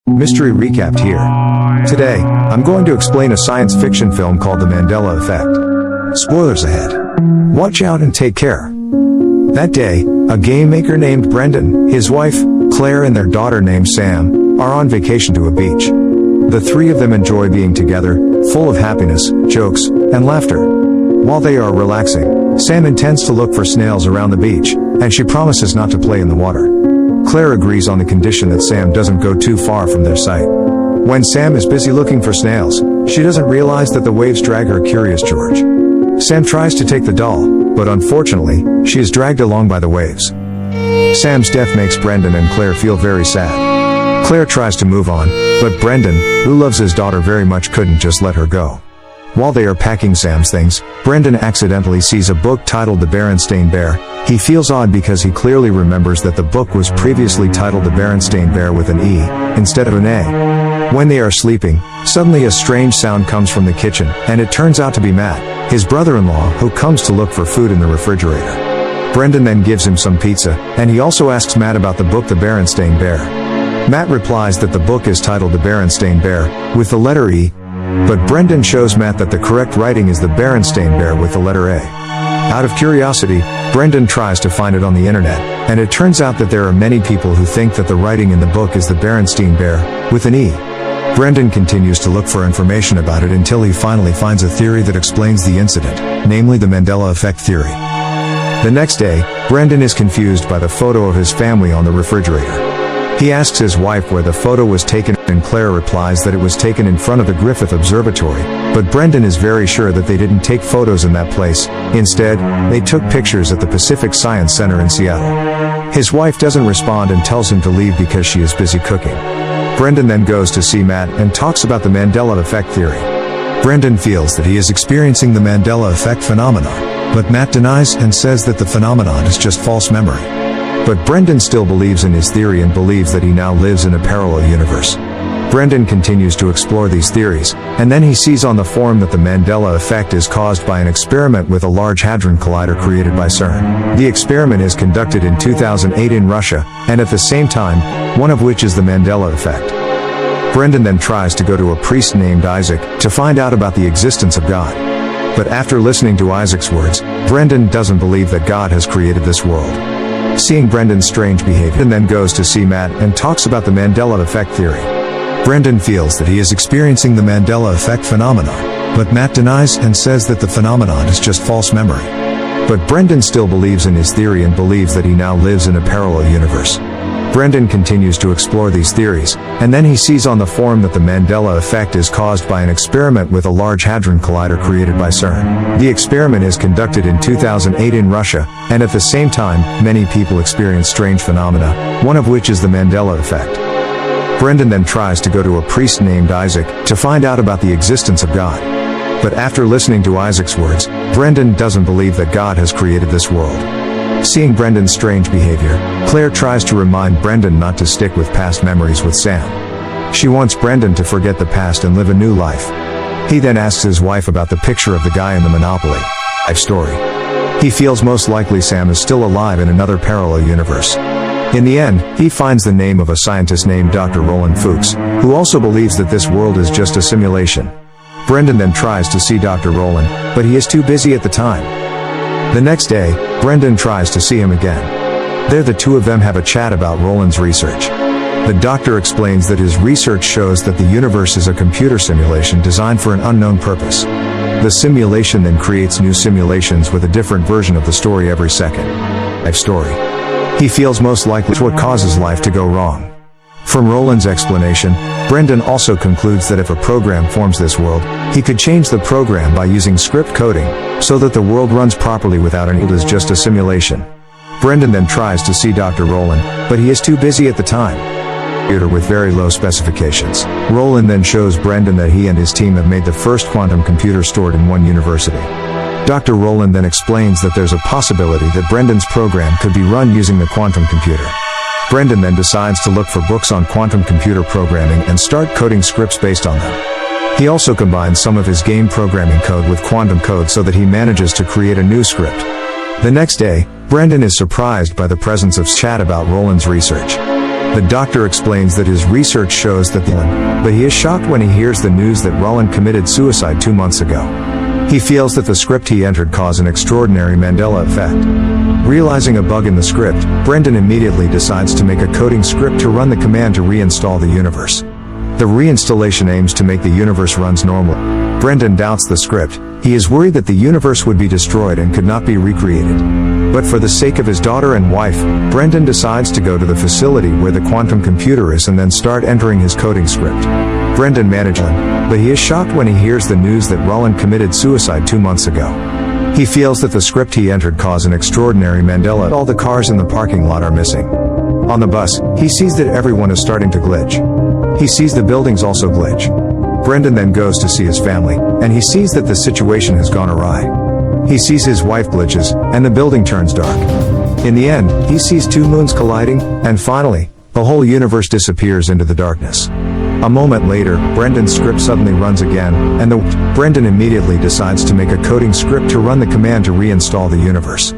Mystery Recapped here. Today, I'm going to explain a science fiction film called The Mandela Effect. Spoilers ahead. Watch out and take care. That day, a game maker named Brendan, his wife, Claire and their daughter named Sam, are on vacation to a beach. The three of them enjoy being together, full of happiness, jokes, and laughter. While they are relaxing, Sam intends to look for snails around the beach, and she promises not to play in the water. Claire agrees on the condition that Sam doesn't go too far from their sight. When Sam is busy looking for snails, she doesn't realize that the waves drag her Curious George. Sam tries to take the doll, but unfortunately, she is dragged along by the waves. Sam's death makes Brendan and Claire feel very sad. Claire tries to move on, but Brendan, who loves his daughter very much, couldn't just let her go. While they are packing Sam's things, Brendan accidentally sees a book titled The Berenstain Bear. He feels odd because he clearly remembers that the book was previously titled The Berenstain Bear with an E, instead of an A. When they are sleeping, suddenly a strange sound comes from the kitchen, and it turns out to be Matt, his brother-in-law, who comes to look for food in the refrigerator. Brendan then gives him some pizza, and he also asks Matt about the book The Berenstain Bear. Matt replies that the book is titled The Berenstain Bear, with the letter E, but Brendan shows Matt that the correct writing is The Berenstain Bear with the letter A. Out of curiosity, Brendan tries to find it on the internet, and it turns out that there are many people who think that the writing in the book is The Berenstain Bear, with an E. Brendan continues to look for information about it until he finally finds a theory that explains the incident, namely the Mandela Effect theory. The next day, Brendan is confused by the photo of his family on the refrigerator. He asks his wife where the photo was taken, and Claire replies that it was taken in front of the Griffith Observatory, but Brendan is very sure that they didn't take photos in that place. Instead, they took pictures at the Pacific Science Center in Seattle. His wife doesn't respond and tells him to leave because she is busy cooking. Brendan then goes to see Matt and talks about the Mandela Effect theory. Brendan feels that he is experiencing the Mandela Effect phenomenon, but Matt denies and says that the phenomenon is just false memory. But Brendan still believes in his theory and believes that he now lives in a parallel universe. Brendan continues to explore these theories, and then he sees on the forum that the Mandela Effect is caused by an experiment with a Large Hadron Collider created by CERN. The experiment is conducted in 2008 in Russia, and at the same time, one of which is the Mandela Effect. Brendan then tries to go to a priest named Isaac to find out about the existence of God. But after listening to Isaac's words, Brendan doesn't believe that God has created this world. Seeing Brendan's strange behavior, and then goes to see Matt and talks about the Mandela Effect theory. Brendan feels that he is experiencing the Mandela Effect phenomenon, but Matt denies and says that the phenomenon is just false memory. But Brendan still believes in his theory and believes that he now lives in a parallel universe. Brendan continues to explore these theories, and then he sees on the forum that the Mandela Effect is caused by an experiment with a Large Hadron Collider created by CERN. The experiment is conducted in 2008 in Russia, and at the same time, many people experience strange phenomena, one of which is the Mandela Effect. Brendan then tries to go to a priest named Isaac to find out about the existence of God. But after listening to Isaac's words, Brendan doesn't believe that God has created this world. Seeing Brendan's strange behavior, Claire tries to remind Brendan not to stick with past memories with Sam. She wants Brendan to forget the past and live a new life. He then asks his wife about the picture of the guy in the Monopoly life story. He feels most likely Sam is still alive in another parallel universe. In the end, he finds the name of a scientist named Dr. Roland Fuchs, who also believes that this world is just a simulation. Brendan then tries to see Dr. Roland, but he is too busy at the time. The next day, Brendan tries to see him again. There the two of them have a chat about Roland's research. The doctor explains that his research shows that the universe is a computer simulation designed for an unknown purpose. The simulation then creates new simulations with a different version of the story every second. Life story. He feels most likely it's what causes life to go wrong. From Roland's explanation, Brendan also concludes that if a program forms this world, he could change the program by using script coding, so that the world runs properly without any it is just a simulation. Brendan then tries to see Dr. Roland, but he is too busy at the time. With very low specifications. Roland then shows Brendan that he and his team have made the first quantum computer stored in one university. Dr. Roland then explains that there's a possibility that Brendan's program could be run using the quantum computer. Brendan then decides to look for books on quantum computer programming and start coding scripts based on them. He also combines some of his game programming code with quantum code so that he manages to create a new script. The next day, Brendan is surprised by the presence of chat about Roland's research. The doctor explains that his research shows that but he is shocked when he hears the news that Roland committed suicide 2 months ago. He feels that the script he entered caused an extraordinary Mandela effect. Realizing a bug in the script, Brendan immediately decides to make a coding script to run the command to reinstall the universe. The reinstallation aims to make the universe runs normally. Brendan doubts the script. He is worried that the universe would be destroyed and could not be recreated. But for the sake of his daughter and wife, Brendan decides to go to the facility where the quantum computer is and then start entering his coding script. Brendan manages, but he is shocked when he hears the news that Roland committed suicide 2 months ago. He feels that the script he entered caused an extraordinary Mandela. All the cars in the parking lot are missing. On the bus, he sees that everyone is starting to glitch. He sees the buildings also glitch. Brendan then goes to see his family, and he sees that the situation has gone awry. He sees his wife glitches, and the building turns dark. In the end, he sees two moons colliding, and finally, the whole universe disappears into the darkness. A moment later, Brendan's script suddenly runs again, and Brendan immediately decides to make a coding script to run the command to reinstall the universe.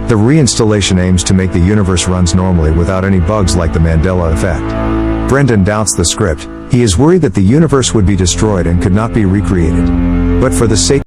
The reinstallation aims to make the universe runs normally without any bugs like the Mandela effect. Brendan doubts the script. He is worried that the universe would be destroyed and could not be recreated. But for the sake